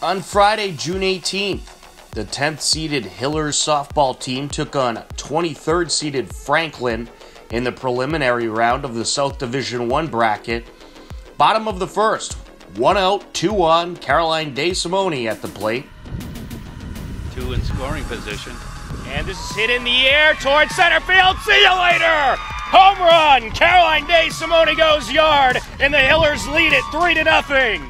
On Friday, June 18th, the 10th-seeded Hillers softball team took on 23rd-seeded Franklin in the preliminary round of the South Division I bracket. Bottom of the first, 1 out, 2 on, Caroline DeSimone at the plate. 2 in scoring position. And this is hit in the air towards center field. See you later! Home run! Caroline DeSimone goes yard, and the Hillers lead it 3-0.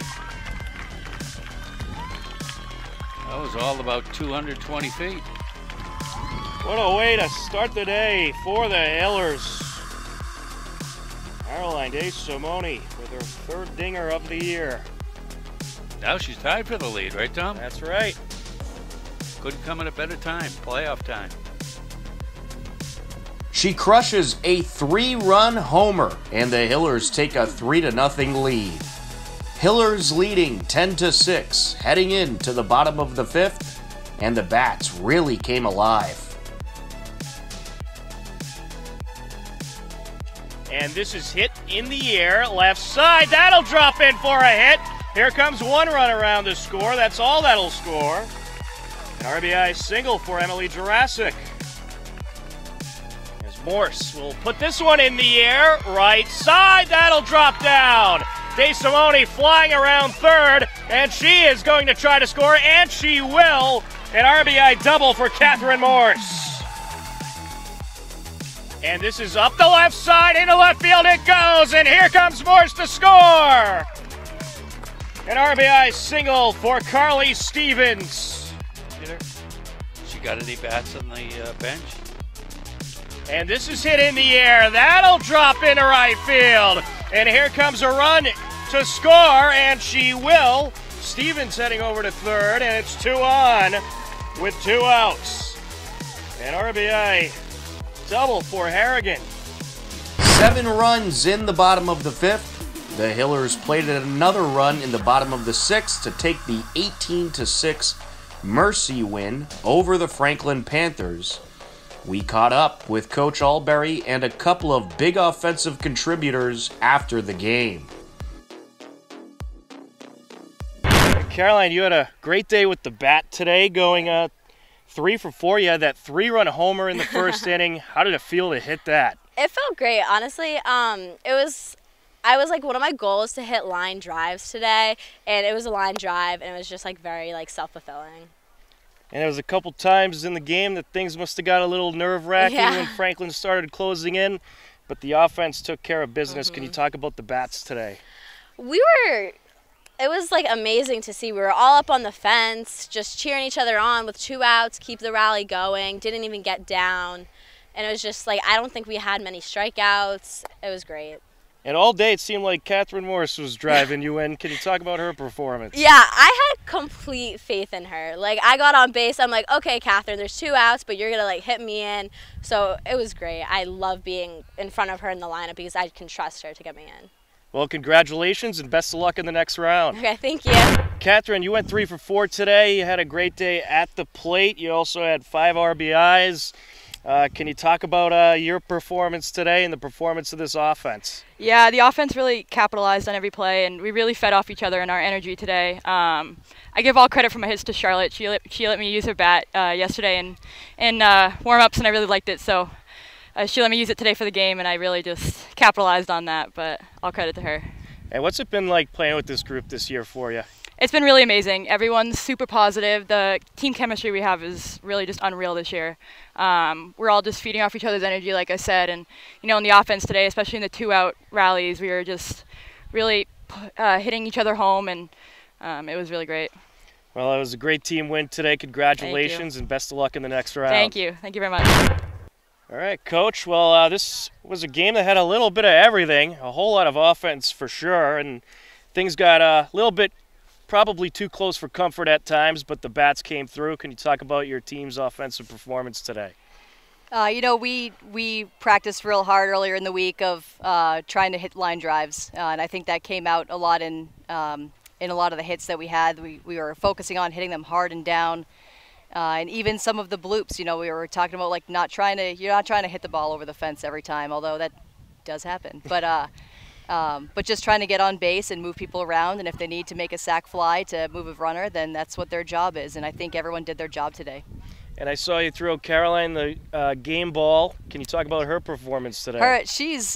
That was all about 220 feet. What a way to start the day for the Hillers. Caroline DeSimone with her 3rd dinger of the year. Now she's tied for the lead, right, Tom? That's right. Couldn't come at a better time, playoff time. She crushes a 3-run homer, and the Hillers take a 3-0 lead. Hillers leading 10-6, heading into the bottom of the 5th, and the Bats really came alive. And this is hit in the air, left side. That'll drop in for a hit. Here comes 1 run around to score. That's all that'll score. An RBI single for Emily Jurassic. As Morse will put this one in the air, right side. That'll drop down. DeSimone flying around 3rd, and she is going to try to score, and she will. An RBI double for Catherine Morse. And this is up the left side, into left field it goes, and here comes Morse to score. An RBI single for Carly Stevens. She got any bats on the bench? And this is hit in the air. That'll drop into right field. And here comes a run to score, and she will. Stevens heading over to 3rd, and it's 2 on with 2 outs. An RBI double for Harrigan. 7 runs in the bottom of the 5th. The Hillers played another run in the bottom of the 6th to take the 18-6 Mercy win over the Franklin Panthers. We caught up with Coach Alberry and a couple of big offensive contributors after the game. Caroline, you had a great day with the bat today, going 3 for 4. You had that 3-run homer in the first inning. How did it feel to hit that? It felt great, honestly. I was like, one of my goals to hit line drives today, and it was a line drive, and it was just like very like self-fulfilling. And there was a couple times in the game that things must have got a little nerve-wracking when Franklin started closing in, but the offense took care of business. Can you talk about the bats today? It was like amazing to see. We were all up on the fence, just cheering each other on with 2 outs, keep the rally going, didn't even get down. And it was just like, I don't think we had many strikeouts. It was great. And all day it seemed like Catherine Morse was driving you in. Can you talk about her performance? Yeah, I had complete faith in her. Like, I got on base. I'm like, okay, Catherine, there's 2 outs, but you're going to, like, hit me in. So it was great. I love being in front of her in the lineup because I can trust her to get me in. Well, congratulations and best of luck in the next round. Okay, thank you. Catherine, you went 3 for 4 today. You had a great day at the plate. You also had 5 RBIs. Can you talk about your performance today and the performance of this offense? Yeah, the offense really capitalized on every play, and we really fed off each other in our energy today. I give all credit for my hits to Charlotte. She let me use her bat yesterday in warm-ups, and I really liked it. So she let me use it today for the game, and I really just capitalized on that, but all credit to her. And what's it been like playing with this group this year for you? It's been really amazing. Everyone's super positive. The team chemistry we have is really just unreal this year. We're all just feeding off each other's energy, like I said. And, you know, in the offense today, especially in the 2-out rallies, we were just really hitting each other home, and it was really great. Well, it was a great team win today. Congratulations and best of luck in the next round. Thank you. Thank you very much. All right, Coach. Well, this was a game that had a little bit of everything, a whole lot of offense for sure, and things got a little bit probably too close for comfort at times, but the bats came through. Can you talk about your team's offensive performance today? You know, we practiced real hard earlier in the week of trying to hit line drives, and I think that came out a lot in a lot of the hits that we had. We were focusing on hitting them hard and down, and even some of the bloops. You know, we were talking about like you're not trying to hit the ball over the fence every time, although that does happen. But But just trying to get on base and move people around, and if they need to make a sac fly to move a runner, then that's what their job is, and I think everyone did their job today. And I saw you throw Caroline the game ball. Can you talk about her performance today? She's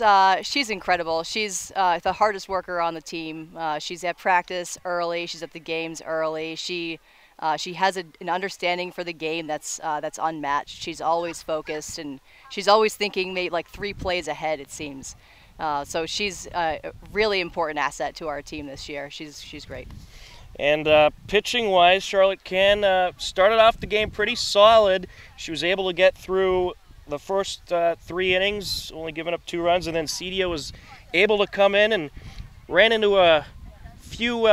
incredible. She's the hardest worker on the team. She's at practice early. She's at the games early. She has an understanding for the game that's unmatched. She's always focused, and she's always thinking maybe like 3 plays ahead, it seems. So she's a really important asset to our team this year. She's great. And pitching-wise, Charlotte Can started off the game pretty solid. She was able to get through the first 3 innings, only giving up 2 runs, and then Cedia was able to come in and ran into a few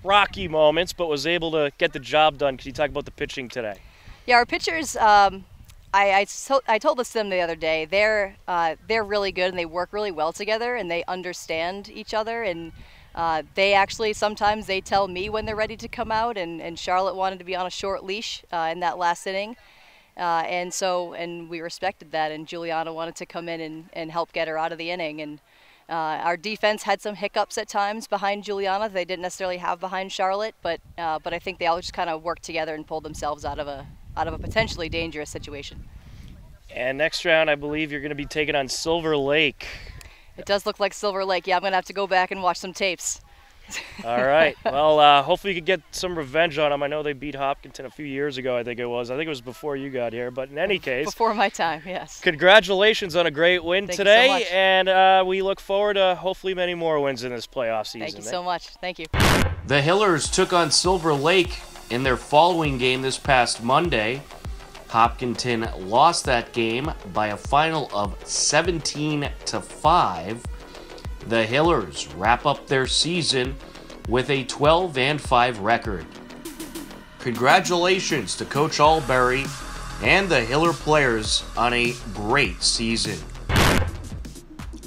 rocky moments, but was able to get the job done. Can you talk about the pitching today? Yeah, our pitchers. I told this to them the other day. They're really good, and they work really well together, and they understand each other, and they actually sometimes they tell me when they're ready to come out, and Charlotte wanted to be on a short leash in that last inning, and we respected that, and Juliana wanted to come in and help get her out of the inning, and our defense had some hiccups at times behind Juliana they didn't necessarily have behind Charlotte, but I think they all just kind of worked together and pulled themselves out of a potentially dangerous situation. And next round, I believe you're going to be taking on Silver Lake. It does look like Silver Lake. Yeah, I'm going to have to go back and watch some tapes. All right. Well, hopefully you can get some revenge on them. I know they beat Hopkinton a few years ago, I think it was. I think it was before you got here. But in any case. Before my time, yes. Congratulations on a great win today. Thank you so much. And we look forward to hopefully many more wins in this playoff season. Thank you so much. Thank you. The Hillers took on Silver Lake in their following game this past Monday. Hopkinton lost that game by a final of 17-5. The Hillers wrap up their season with a 12-5 record. Congratulations to Coach Alberry and the Hiller players on a great season.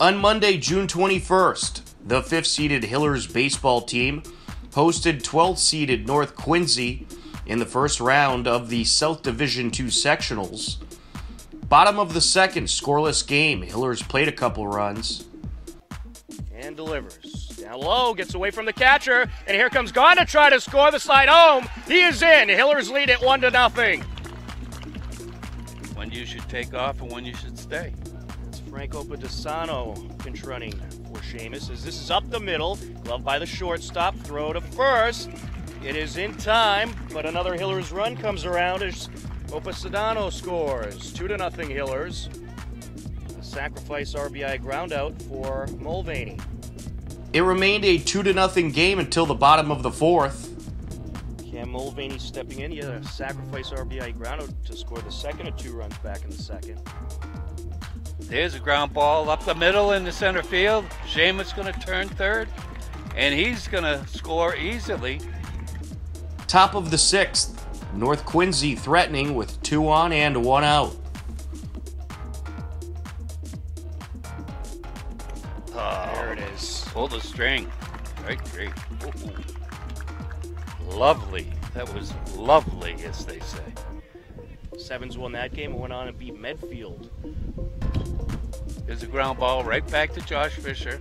On Monday, June 21st, the 5th-seeded Hillers baseball team hosted 12th-seeded North Quincy in the first round of the South Division II sectionals. Bottom of the second, scoreless game. Hillers played a couple runs. And delivers. Down low, gets away from the catcher, and here comes Gone to try to score the slide home. He is in. Hillers lead it 1-0. When you should take off and when you should stay. It's Franco Padesano pinch running for Sheamus as this is up the middle. Glove by the shortstop, throw to first. It is in time, but another Hillers run comes around as Opasadano scores. 2-0 Hillers. A sacrifice RBI groundout for Mulvaney. It remained a 2-0 game until the bottom of the 4th. Cam Mulvaney stepping in. He had a sacrifice RBI groundout to score the second of 2 runs back in the second. There's a ground ball up the middle in the center field. Sheamus going to turn third, and he's going to score easily. Top of the 6th, North Quincy threatening with 2 on and 1 out. There it is. Pull the string. Right, great. Ooh. Lovely. That was lovely, as they say. Sevens won that game and went on and beat Medfield. There's a ground ball right back to Josh Fisher.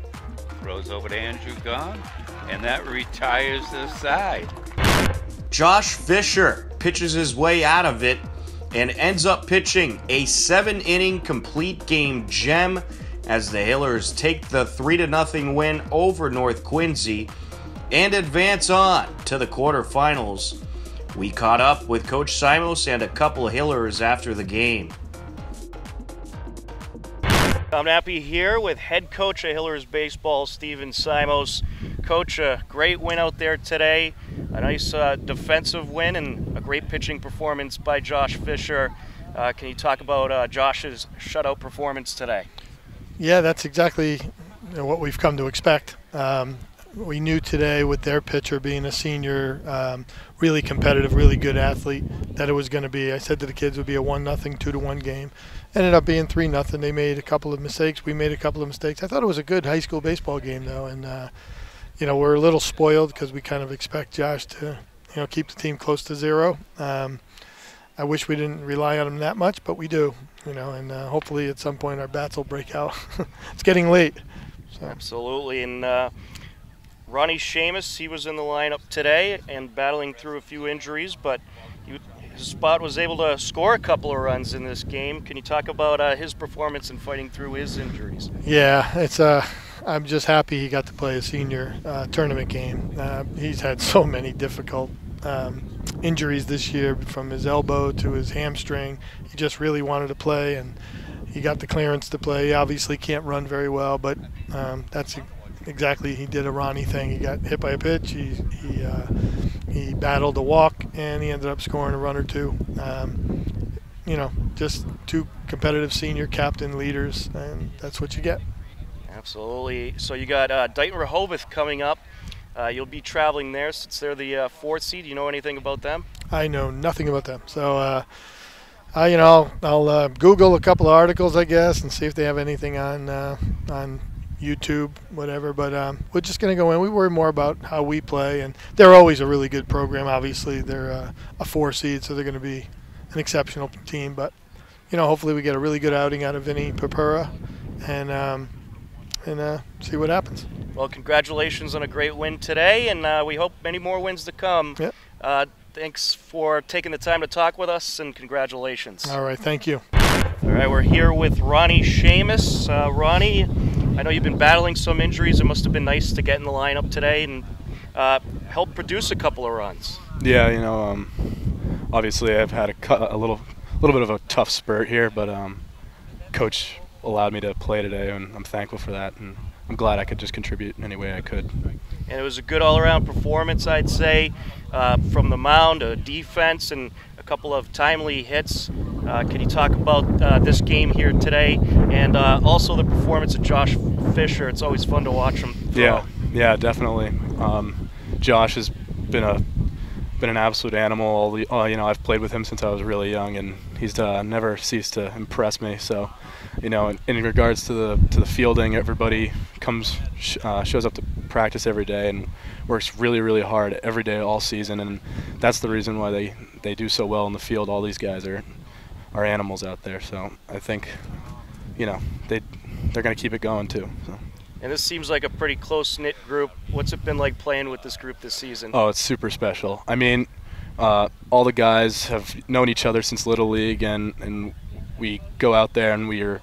Throws over to Andrew Gahn, and that retires the side. Josh Fisher pitches his way out of it and ends up pitching a 7-inning complete game gem as the Hillers take the 3-0 win over North Quincy and advance on to the quarterfinals. We caught up with Coach Simos and a couple of Hillers after the game. I'm happy here with head coach of Hillers Baseball, Steven Simos. Coach, a great win out there today. A nice defensive win and a great pitching performance by Josh Fisher. Can you talk about Josh's shutout performance today? Yeah, that's exactly what we've come to expect. We knew today with their pitcher being a senior, really competitive, really good athlete, that it was going to be, I said to the kids, it would be a 1-0, 2-1 game. Ended up being 3-0. They made a couple of mistakes. We made a couple of mistakes. I thought it was a good high school baseball game, though, and we're a little spoiled because we kind of expect Josh to, keep the team close to 0. I wish we didn't rely on him that much, but we do, and hopefully at some point our bats will break out. It's getting late, So. Absolutely. And Ronnie Sheamus, he was in the lineup today and battling through a few injuries, but his spot was able to score a couple of runs in this game. Can you talk about his performance in fighting through his injuries? Yeah, it's I'm just happy he got to play a senior tournament game. He's had so many difficult injuries this year, from his elbow to his hamstring. He just really wanted to play, and he got the clearance to play. He obviously can't run very well, but that's exactly, he did a Ronnie thing. He got hit by a pitch. He battled a walk, and he ended up scoring a run or two. You know, just two competitive senior captain leaders, and that's what you get. Absolutely. So you got Dighton Rehoboth coming up. You'll be traveling there since they're the fourth seed. Do you know anything about them? I know nothing about them. So, you know, I'll Google a couple of articles, I guess, and see if they have anything on YouTube, whatever. But we're just going to go in. We worry more about how we play, and they're always a really good program. Obviously, they're a 4 seed, so they're going to be an exceptional team. But, you know, hopefully we get a really good outing out of Vinny Papura, and see what happens. Well, congratulations on a great win today, and we hope many more wins to come. Yep. Thanks for taking the time to talk with us, and congratulations. All right, thank you. All right, we're here with Ronnie Sheamus. Ronnie, I know you've been battling some injuries. It must have been nice to get in the lineup today and help produce a couple of runs. Yeah, you know, obviously I've had a little bit of a tough spurt here, but Coach allowed me to play today, and I'm thankful for that, and I'm glad I could just contribute in any way I could. And it was a good all-around performance, I'd say, from the mound, defense, and a couple of timely hits. Can you talk about this game here today, and also the performance of Josh Fisher? It's always fun to watch him throw. Yeah, definitely. Josh has been an absolute animal. You know, I've played with him since I was really young, and he's never ceased to impress me. So, you know, in regards to the fielding, everybody shows up to practice every day and works really, really hard every day all season, and that's the reason why they do so well in the field. All these guys are animals out there. So I think, you know, they're going to keep it going too. So. And this seems like a pretty close-knit group. What's it been like playing with this group this season? Oh, it's super special. I mean, all the guys have known each other since Little League, and we go out there and we're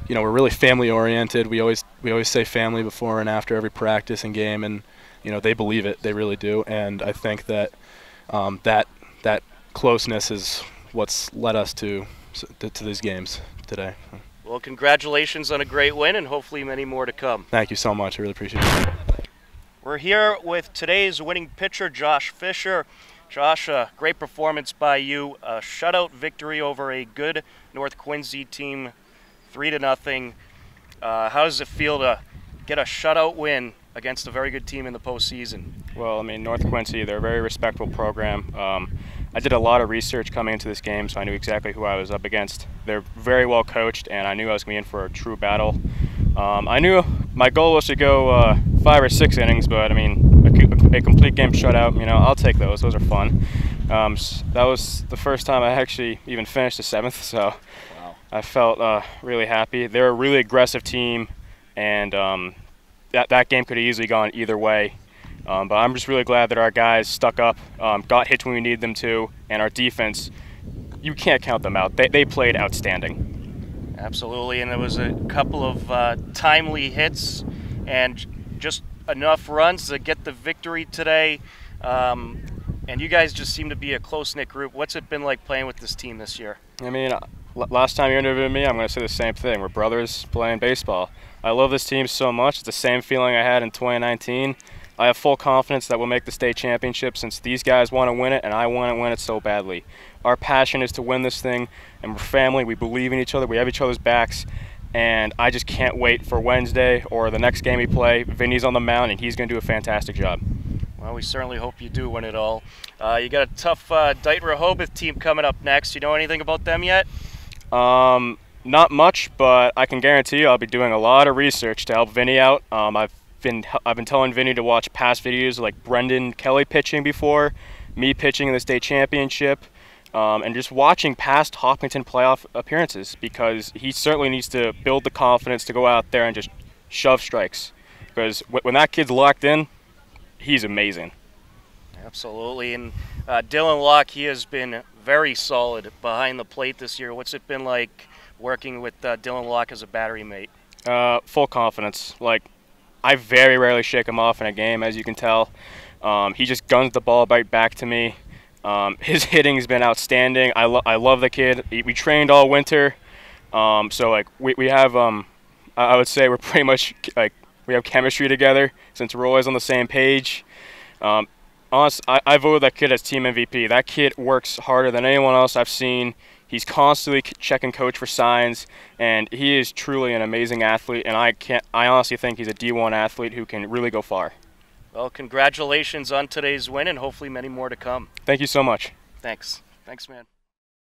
really family-oriented. We always say family before and after every practice and game, and you know, they believe it. They really do. And I think that that closeness is what's led us to these games today. Well, congratulations on a great win, and hopefully many more to come. Thank you so much. I really appreciate it. We're here with today's winning pitcher, Josh Fisher. Josh, a great performance by you. A shutout victory over a good North Quincy team, 3-0. How does it feel to get a shutout win against a very good team in the postseason? Well, I mean, North Quincy, they're a very respectable program. I did a lot of research coming into this game, so I knew exactly who I was up against. They're very well coached, and I knew I was going to be in for a true battle. I knew my goal was to go 5 or 6 innings, but I mean, a complete game shutout, you know, I'll take those. Those are fun. That was the first time I actually even finished the 7th, so wow. I felt really happy. They're a really aggressive team, and that game could have easily gone either way. But I'm just really glad that our guys stuck up, got hits when we needed them to, and our defense, you can't count them out. They played outstanding. Absolutely, and there was a couple of timely hits and just enough runs to get the victory today. And you guys just seem to be a close-knit group. What's it been like playing with this team this year? I mean, last time you interviewed me, I'm going to say the same thing. We're brothers playing baseball. I love this team so much. It's the same feeling I had in 2019. I have full confidence that we'll make the state championship since these guys want to win it and I want to win it so badly. Our passion is to win this thing, and we're family. We believe in each other. We have each other's backs, and I just can't wait for Wednesday or the next game we play. Vinny's on the mound, and he's going to do a fantastic job. Well, we certainly hope you do win it all. You got a tough Dighton Rehoboth team coming up next. You know anything about them yet? Not much, but I can guarantee you I'll be doing a lot of research to help Vinny out. I've been telling Vinny to watch past videos like Brendan Kelly pitching before, me pitching in the state championship, and just watching past Hopkinton playoff appearances, because he certainly needs to build the confidence to go out there and just shove strikes, because when that kid's locked in, he's amazing. Absolutely. And Dylan Locke, he has been very solid behind the plate this year. What's it been like working with Dylan Locke as a battery mate? Full confidence. Like, I very rarely shake him off in a game, as you can tell. He just guns the ball right back to me. His hitting has been outstanding. I love the kid. We trained all winter, so like we have I would say we're pretty much like we have chemistry together since we're always on the same page. Honestly, I voted that kid as team MVP. That kid works harder than anyone else I've seen. He's constantly checking coach for signs, and he is truly an amazing athlete. And I honestly think he's a D1 athlete who can really go far. Well, congratulations on today's win, and hopefully many more to come. Thank you so much. Thanks. Thanks, man.